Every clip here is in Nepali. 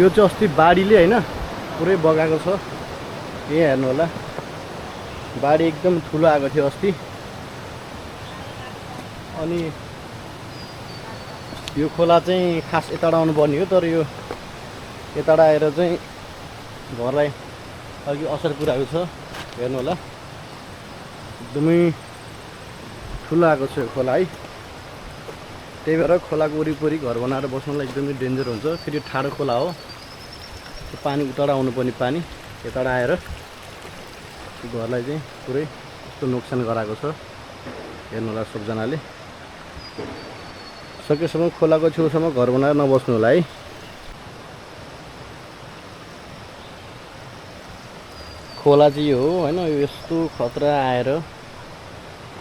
त्यो चाहिँ अस्ति बाढीले हैन पुरै बगाएको छ। यही हेर्नु होला, बाढी एकदम ठुलो आएको थियो अस्ति। अनि यो खोला चाहिँ खास यताबाट आउनुपर्ने हो, तर यो यताबाट आएर चाहिँ घरलाई अघि असर पुऱ्याएको छ। हेर्नु होला, एकदमै ठुलो आएको छ यो खोला है। त्यही भएर खोलाको वरिपरि घर बनाएर बस्नुलाई एकदमै डेन्जर हुन्छ। फेरि ठाडो खोला हो, पानी उताबाट आउनुपर्ने पानी यताबाट आएर घरलाई चाहिँ पुरै यस्तो नोक्सान गराएको छ। हेर्नु होला सबजनाले, सकेसम्म खोलाको छेउसम्म घर बनाएर नबस्नु होला है। खोला चाहिँ हो हैन, यस्तो खतरा आएर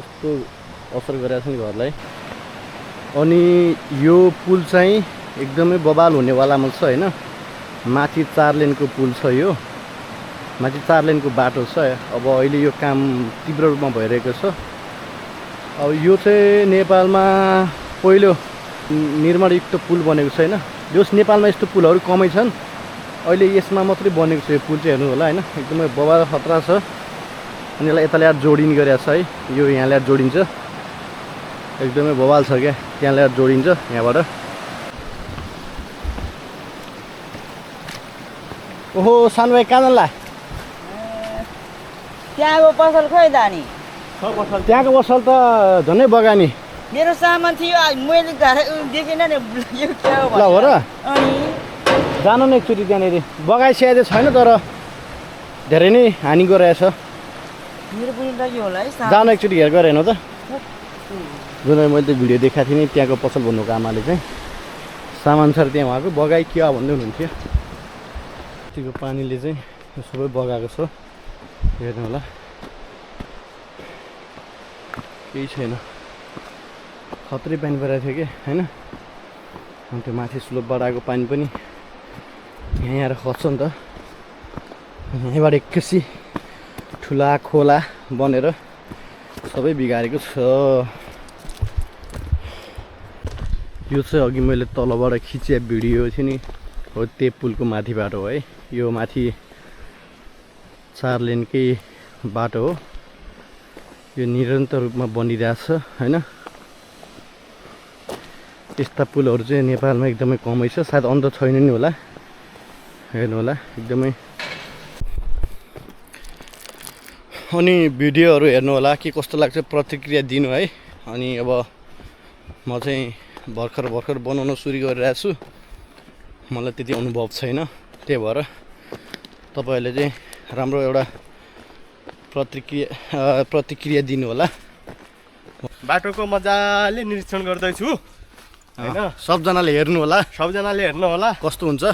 यस्तो असर गरेको छ नि घरलाई। अनि यो पुल चाहिँ एकदमै बवाल हुनेवालामा छ हैन। माथि 4 लेनको पुल छ, यो माथि 4 लेनको बाटो छ। अब अहिले यो काम तीव्र रूपमा भइरहेको छ। अब यो चाहिँ नेपालमा पहिलो निर्माणयुक्त पुल बनेको छ हैन। जस नेपालमा यस्तो पुलहरू कमै छन्, अहिले यसमा मात्रै बनेको छ यो पुल चाहिँ। हेर्नु होला हैन, एकदमै बवाल खतरा छ। अनि यसलाई यता ल्याएर जोडिने गरेको छ है। यो यहाँ ल्याएर जोडिन्छ, एकदमै बवाल छ क्या। त्यहाँ ल्याएर जोडिन्छ यहाँबाट। ओहो सानो भाइ कहाँ जान्ला? त्यहाँको पसल खोइ दानी। त्यहाँको पसल त झनै बगानी। मेरो सामान थियो, मैले देखेन नि यो के हो ल हो र, अनि जानु न एकचोटि त्यहाँनिर। बगाइसकेको छैन तर धेरै नै हानि गराएछ। मेरो पनि लागि होला है। जानु एकचोटि हेर गएर हेर्नु त। जुन मैले त भिडियो देखाएको थिएँ नि, त्यहाँको पसल भन्नुको आमाले चाहिँ सामान छ त्यहाँ उहाँको, बगाइ के हो भन्दै हुनुहुन्थ्यो। त्यो पानीले चाहिँ यो सबै बगाएको छ। हेर्नु होला, केही छैन, खत्रै पानी परेको थियो कि होइन। अनि त्यो माथि स्लोपबाट आएको पानी पनि यहाँ आएर खस्छ नि त। यहीँबाट एक्कासी ठुला खोला बनेर सबै बिगारेको छ। यो चाहिँ अघि मैले तलबाट खिचेको भिडियो थियो नि, हो त्यो पुलको माथिबाट हो है। यो माथि 4 लेनकै बाटो हो। यो निरन्तर रूपमा बनिरहेछ हैन। यस्ता पुलहरू चाहिँ नेपालमा एकदमै कमै छ, सायद अन्त छैन नि होला। हेर्नु होला एकदमै। अनि भिडियोहरू हेर्नु होला, के कस्तो लाग्छ प्रतिक्रिया दिनु है। अनि अब म चाहिँ भर्खर बनाउन सुरु गरिरहेको छु, मलाई त्यति अनुभव छैन। त्यही भएर तपाईँहरूले चाहिँ राम्रो एउटा प्रतिक्रिया दिनु होला। बाटोको मजाले निरीक्षण गर्दैछु हैन। सबजनाले हेर्नु होला, सबजनाले हेर्नु होला। कस्तो हुन्छ।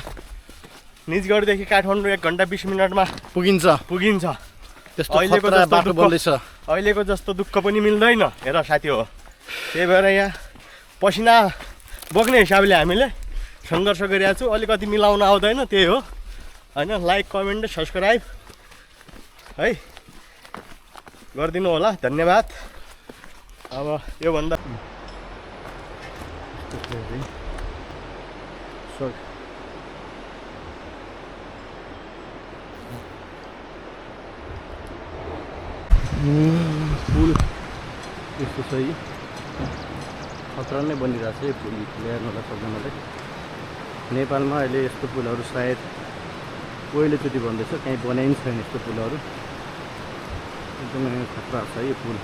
निजगढदेखि काठमाडौँ 1 घन्टा 20 मिनटमा पुगिन्छ। त्यस्तो अहिलेको खतरा जस्तो बाटो बन्दैछ। अहिलेको जस्तो दुःख पनि मिल्दैन हेर साथी हो। त्यही भएर यहाँ पसिना बोक्ने हिसाबले हामीले सङ्घर्ष गरिरहेको छु। अलिकति मिलाउन आउँदैन, त्यही हो हैन। लाइक कमेन्ट सब्सक्राइब है गरिदिनु होला, धन्यवाद। अब योभन्दा पुल यस्तो छ है, खतरा नै बनिरहेको छ यो पुल। हेर्नु होला सबजनाले, नेपालमा अहिले यस्तो पुलहरू सायद पहिलोचोटि बन्दैछ, कहीँ बनाइ पनि छैन यस्तो पुलहरू। एकदमै खतरा छ यो पुल,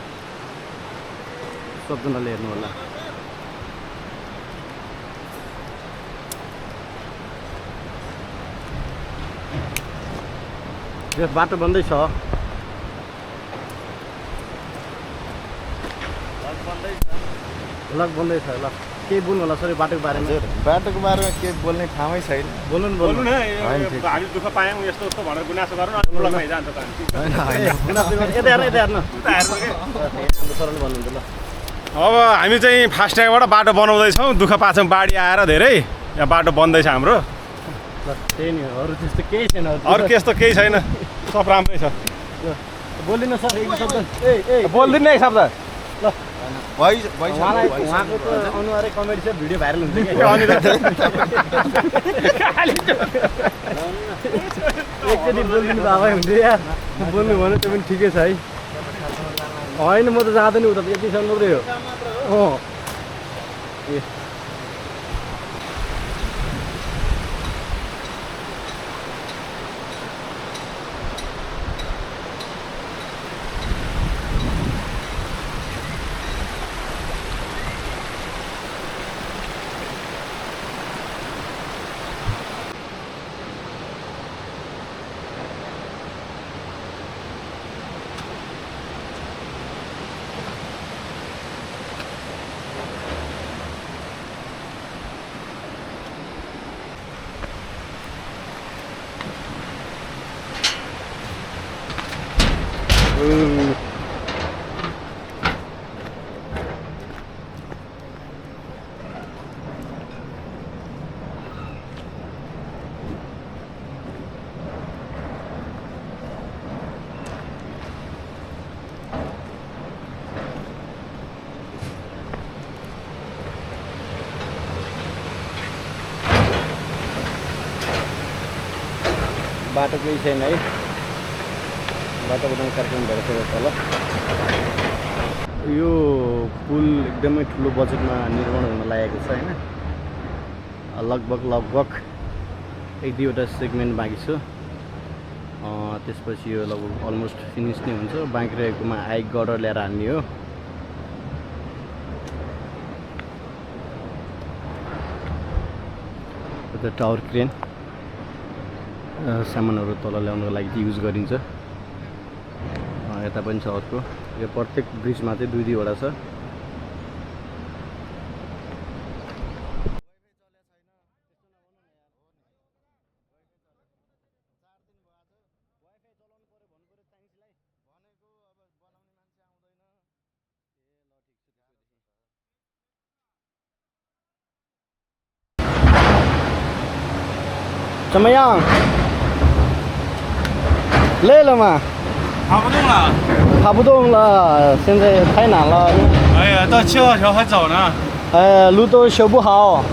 सबजनाले हेर्नु होला। यो बाटो बन्दैछ, भ्लग बन्दैछ ल। केही बोल्नु होला सर बाटोको बारेमा? बाटोको बारेमा के बोल्ने ठाउँै छैन। बोल्नु न हामी दुःख पायौँ यस्तो यस्तो भनेर गुनासो गरौँ न, ब्लगमा जान्छ त भन्नुहुन्छ ल। अब हामी चाहिँ फास्ट्यागबाट बाटो बनाउँदैछौँ, दुःख पाछौँ बाढी आएर धेरै। यहाँ बाटो बन्दैछ हाम्रो। त्यही नि, अरू त्यस्तो केही छैन। अरू त्यस्तो केही छैन, सब राम्रै छ। बोलिदिनु सर एक शब्द। बोलिदिनु एक शब्द ल। उहाँको त अनुहारै कमेडी छ, भिडियो भाइरल हुन्छ कि। बोलिदिनु बाबै हुन्थ्यो यार बोल्नु भने त्यो पनि ठिकै छ है होइन म त जाँदैन उता यतिसम्म मात्रै हो ए बाटो केही छैन है बाटो बनाउने कार्यक्रम भइसकेको छ ल यो पुल एकदमै ठुलो बजेटमा निर्माण हुन लागेको छ होइन लगभग 1-2वटा सेगमेन्ट बाँकी छ त्यसपछि यो लगभग अलमोस्ट फिनिस नै हुन्छ बाँकी रहेकोमा आइक गर्डर ल्याएर हान्ने हो टावर क्रेन सामानहरू तल ल्याउनको लागि युज गरिन्छ यता पनि छ अर्को यो प्रत्येक ब्रिजमा चाहिँ 2-2वटा छ怎么样？累了吗？爬不动了。爬不动了，现在太难了。哎呀，到7号桥还早呢。路都修不好。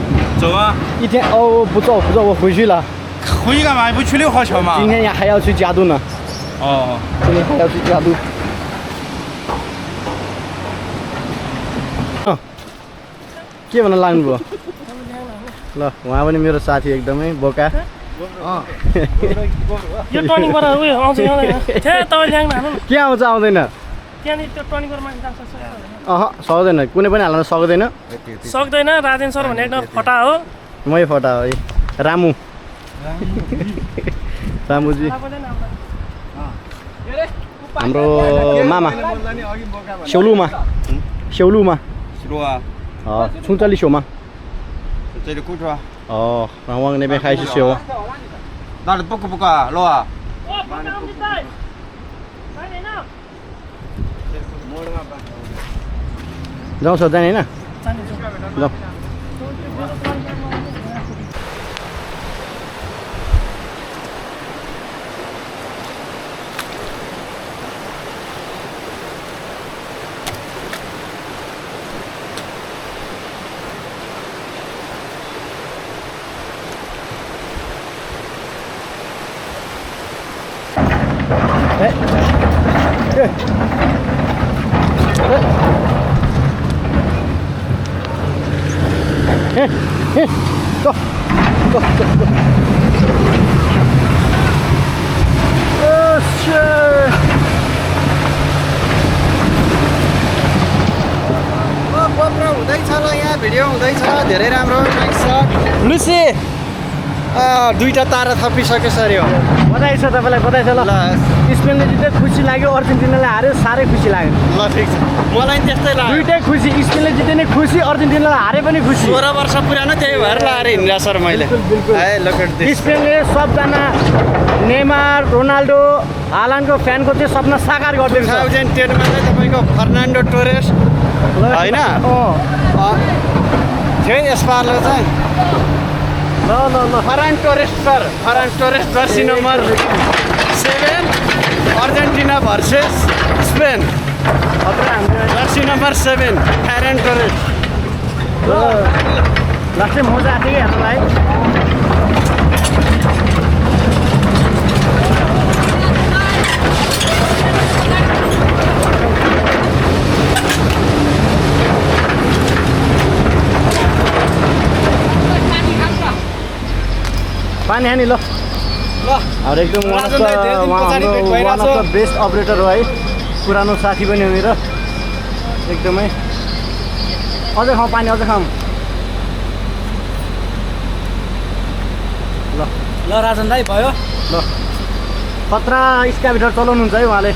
走啊！一天哦，不走，我回去了。回去干嘛？你不去6号桥吗？今天还要去嘉渡呢。哦。今天还要去嘉渡。के भन्न लाग्नुभयो ल उहाँ पनि मेरो साथी एकदमै बोका यो टर्निङबाट उयो आउँछ के आउँछ आउँदैन त्यहाँनिर त्यो टर्निङबाट मान्छे जान्छ सक्दैन कुनै पनि हाल्न सक्दैन सक्दैन राजेन सर भन्ने एकदम फटा हो मै फटा हो रामु रामुजी हाम्रो मामा सेउलुमा 충짜리 쇼마 这里雇出啊？然后那边开始修。那里不啊，路啊？जाउँ सर जाने होइन जाउँ go. Oh shit. बब्र हुँदैछ ल यहाँ भिडियो हुँदैछ धेरै राम्रो नाइस शट लुसी दुईटा तारा थपिसक्यो सर यो बधाई छ तपाईलाई बधाई छ ल स्पेनले जित्दै खुसी लाग्यो अर्जेन्टिनाले हार्यो साह्रै खुसी लाग्यो ल ठिक छ मलाई त्यस्तै लाग्यो दुईटै खुसी स्पेनले जित्दै नै खुसी अर्जेन्टिनाले हारे पनि खुसी 16 वर्ष पुरानो त्यही भएर लाएर हिँड्दा सर मैले स्पेनले सबजना नेमार रोनाल्डो हालान्डको फ्यानको चाहिँ सपना साकार गरिदिएको छ 2010 मा चाहिँ तपाईको फर्नान्डो टोरेस हैन थियो यसपालो चाहिँ ल Ferran Torres sir Ferran Torres jersey number 7 Argentina versus Spain jersey number 7 Ferran Torres लास्टै मजा आएको थियो कि हेर्नलाई पानी खाने ल हाम्रो एकदम राजन दाइ धेरै दिन पछाडि भेट वान भइरहेछ। अफ द बेस्ट अपरेटर हो है पुरानो साथी पनि हो मेरो एकदमै अझै खाउँ पानी अझै खाउँ ल राजन दाइ भयो ल खतरा स्काइभिटर चलाउनुहुन्छ है उहाँले